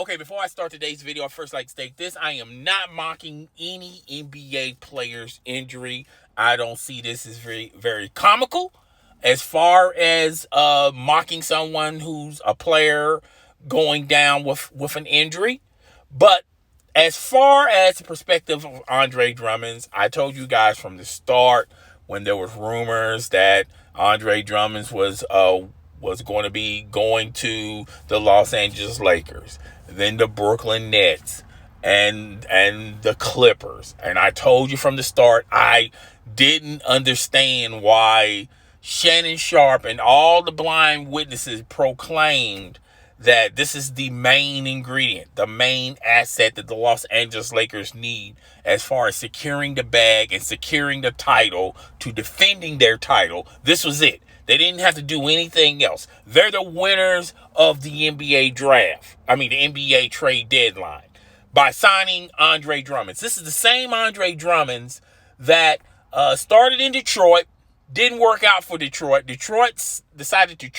Okay, before I start today's video, I first like to state this. I am not mocking any NBA player's injury. I don't see this as very, very comical. As far as mocking someone who's a player going down with an injury. But as far as the perspective of Andre Drummond's, I told you guys from the start when there was rumors that Andre Drummond's was going to be going to the Los Angeles Lakers, then the Brooklyn Nets, and the Clippers. And I told you from the start, I didn't understand why Shannon Sharp and all the blind witnesses proclaimed that this is the main ingredient, the main asset that the Los Angeles Lakers need as far as securing the bag and securing the title to defending their title. This was it. They didn't have to do anything else. They're the winners of the NBA draft. The NBA trade deadline by signing Andre Drummond. This is the same Andre Drummond that started in Detroit, didn't work out for Detroit. Detroit decided to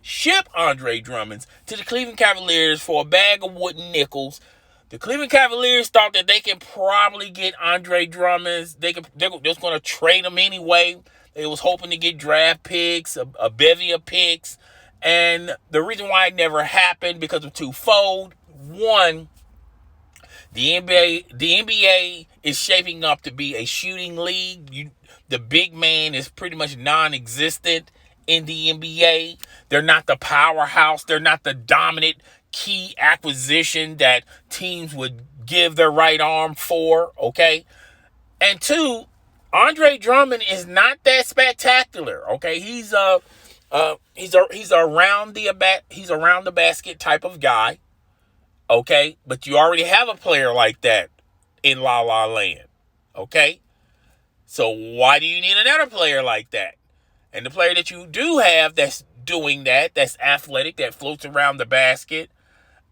ship Andre Drummond to the Cleveland Cavaliers for a bag of wooden nickels. The Cleveland Cavaliers thought that they could probably get Andre Drummond. They're just going to trade him anyway. They was hoping to get draft picks, a bevy of picks. And the reason why it never happened because of twofold. One, the NBA is shaping up to be a shooting league. The big man is pretty much non-existent in the NBA. They're not the powerhouse. They're not the dominant key acquisition that teams would give their right arm for, okay? And two, Andre Drummond is not that spectacular, okay? He's around the basket type of guy, okay? But you already have a player like that in La La Land, okay? So why do you need another player like that? And the player that you do have that's doing that, that's athletic, that floats around the basket,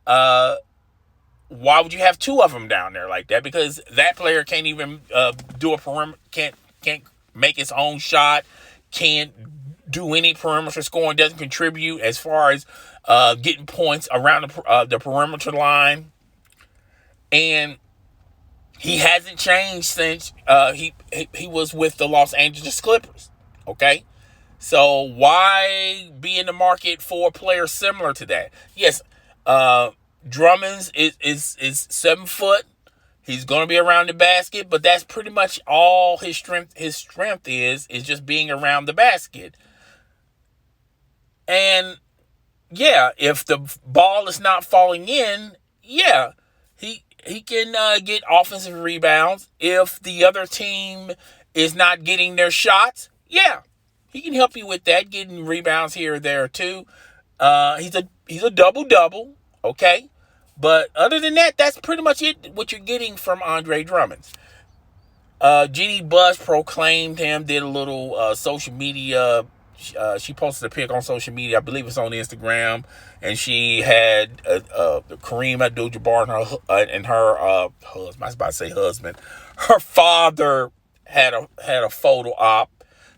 why would you have two of them down there like that? Because that player can't even do a perimeter, can't make his own shot, can't do any perimeter scoring, doesn't contribute as far as getting points around the perimeter line. And he hasn't changed since he was with the Los Angeles Clippers, okay? So why be in the market for a player similar to that? Yes, Drummond is 7 foot. He's going to be around the basket, but that's pretty much all his strength is just being around the basket. And yeah, if the ball is not falling in, yeah, he can get offensive rebounds. If the other team is not getting their shots, yeah, he can help you with that, getting rebounds here or there too. He's a double-double, okay? But other than that, that's pretty much it, what you're getting from Andre Drummond. Jeannie Buss proclaimed him, did a little social media. She posted a pic on social media. I believe it's on Instagram. And she had Kareem Abdul-Jabbar and her husband. I was about to say husband. Her father had a photo op.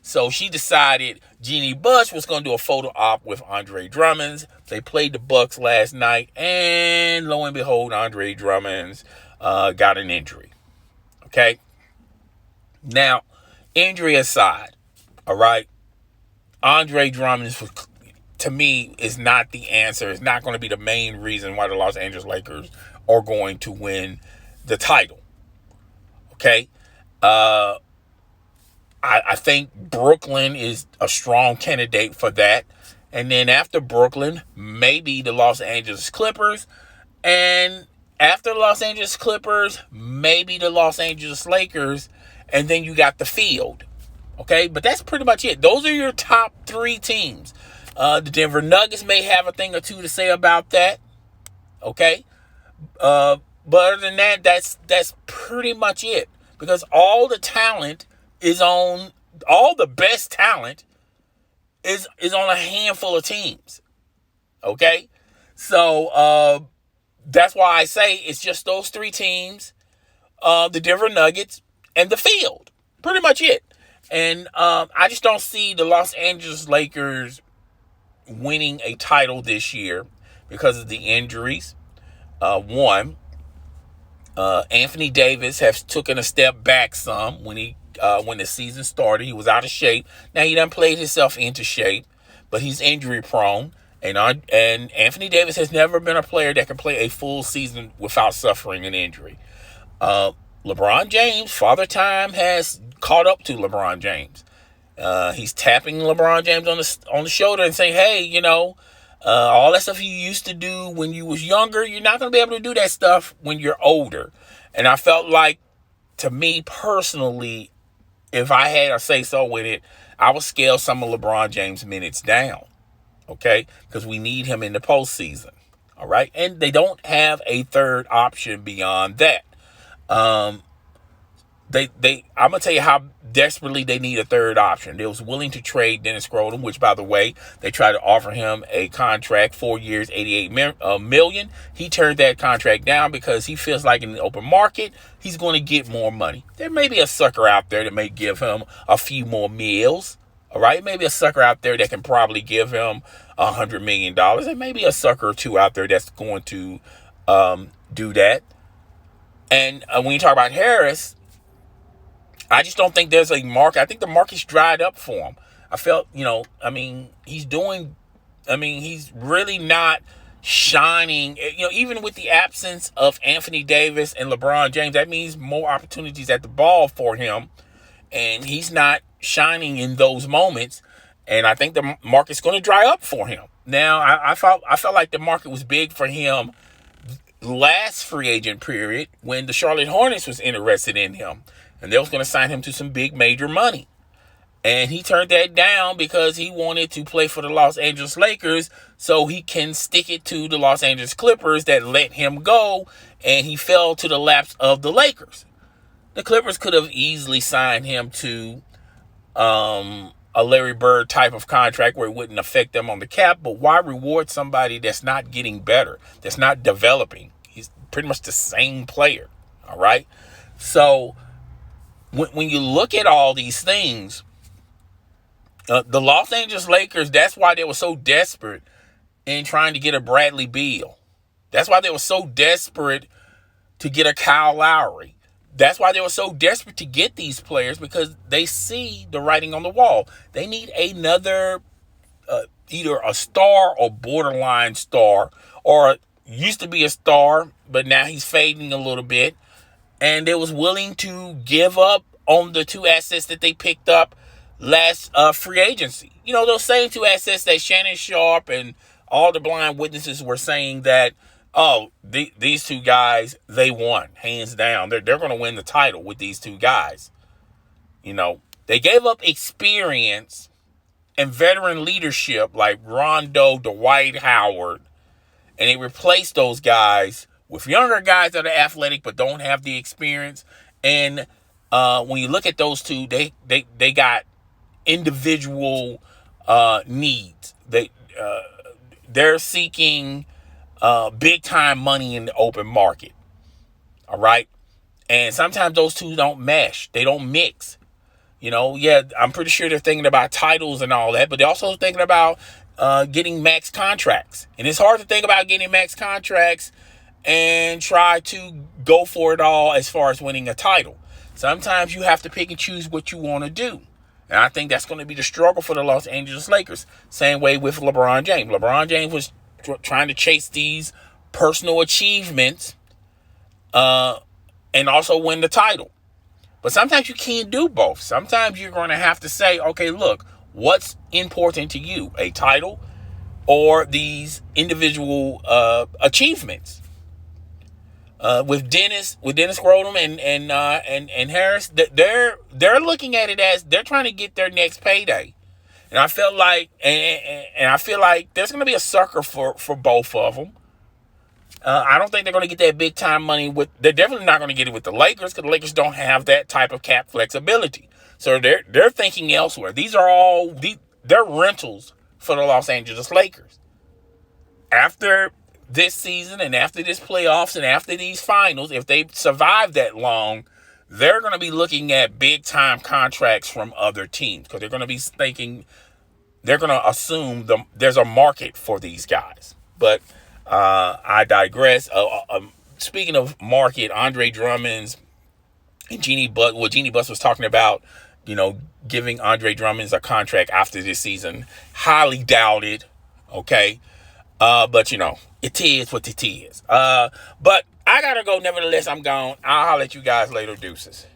So she decided Jeannie Buss was going to do a photo op with Andre Drummond. They played the Bucks last night, and lo and behold, Andre Drummond got an injury. Okay? Now, injury aside, all right, Andre Drummond, to me, is not the answer. It's not going to be the main reason why the Los Angeles Lakers are going to win the title. Okay? I think Brooklyn is a strong candidate for that. And then after Brooklyn, maybe the Los Angeles Clippers. And after the Los Angeles Clippers, maybe the Los Angeles Lakers. And then you got the field. Okay? But that's pretty much it. Those are your top 3 teams. The Denver Nuggets may have a thing or two to say about that. Okay? But other than that, that's pretty much it. Because all the talent all the best talent is on a handful of teams. Okay? So that's why I say it's just those 3 teams, the Denver Nuggets and the field. Pretty much it. And I just don't see the Los Angeles Lakers winning a title this year because of the injuries. One, Anthony Davis has taken a step back some when the season started. He was out of shape. Now he done played himself into shape, but he's injury prone. And Anthony Davis has never been a player that can play a full season without suffering an injury. LeBron James, Father Time has caught up to LeBron James. He's tapping LeBron James on the shoulder and saying, hey, all that stuff you used to do when you was younger, you're not going to be able to do that stuff when you're older. And I felt like, to me personally, if I had a say-so with it, I would scale some of LeBron James' minutes down. Okay? Because we need him in the postseason. All right? And they don't have a third option beyond that. I'm gonna tell you how desperately they need a third option. They was willing to trade Dennis Schroeder, which, by the way, they tried to offer him a contract, 4 years, $88 million. He turned that contract down because he feels like in the open market he's going to get more money. There may be a sucker out there that may give him a few more meals. All right, maybe a sucker out there that can probably give him $100 million. There may be a sucker or two out there that's going to do that. And when you talk about Harris, I just don't think there's a market. I think the market's dried up for him. I felt, he's really not shining. Even with the absence of Anthony Davis and LeBron James, that means more opportunities at the ball for him. And he's not shining in those moments. And I think the market's going to dry up for him. Now, I felt like the market was big for him last free agent period when the Charlotte Hornets was interested in him. And they was going to sign him to some big major money. And he turned that down because he wanted to play for the Los Angeles Lakers so he can stick it to the Los Angeles Clippers that let him go. And he fell to the laps of the Lakers. The Clippers could have easily signed him to a Larry Bird type of contract where it wouldn't affect them on the cap. But why reward somebody that's not getting better, that's not developing? He's pretty much the same player. All right. So when you look at all these things, the Los Angeles Lakers, that's why they were so desperate in trying to get a Bradley Beal. That's why they were so desperate to get a Kyle Lowry. That's why they were so desperate to get these players, because they see the writing on the wall. They need another, either a star or borderline star, or used to be a star, but now he's fading a little bit. And they was willing to give up on the two assets that they picked up last free agency. Those same two assets that Shannon Sharp and all the blind witnesses were saying that, these two guys, they won, hands down. They're going to win the title with these two guys. They gave up experience and veteran leadership like Rondo, Dwight Howard, and they replaced those guys with younger guys that are athletic but don't have the experience. And when you look at those two, they got individual needs. They're seeking big time money in the open market. All right. And sometimes those two don't mesh. They don't mix. I'm pretty sure they're thinking about titles and all that, but they're also thinking about getting max contracts. And it's hard to think about getting max contracts and try to go for it all as far as winning a title. Sometimes you have to pick and choose what you want to do. And I think that's going to be the struggle for the Los Angeles Lakers. Same way with LeBron James. LeBron James was trying to chase these personal achievements and also win the title. But sometimes you can't do both. Sometimes you're going to have to say, okay, look, what's important to you? A title or these individual achievements? With Dennis Schroeder and Harris, they're looking at it as they're trying to get their next payday. And I feel like there's going to be a sucker for both of them. I don't think they're going to get that big time money they're definitely not going to get it with the Lakers, because the Lakers don't have that type of cap flexibility. So they're thinking elsewhere. They're rentals for the Los Angeles Lakers. After this season and after this playoffs and after these finals, if they survive that long, they're going to be looking at big time contracts from other teams, because they're going to be thinking, they're going to assume there's a market for these guys. But I digress. Speaking of market, Andre Drummond's and Jeannie Buss, what Jeannie Buss was talking about, giving Andre Drummond's a contract after this season, highly doubted. Okay. But it is what it is. But I gotta go. Nevertheless, I'm gone. I'll holler at you guys later. Deuces.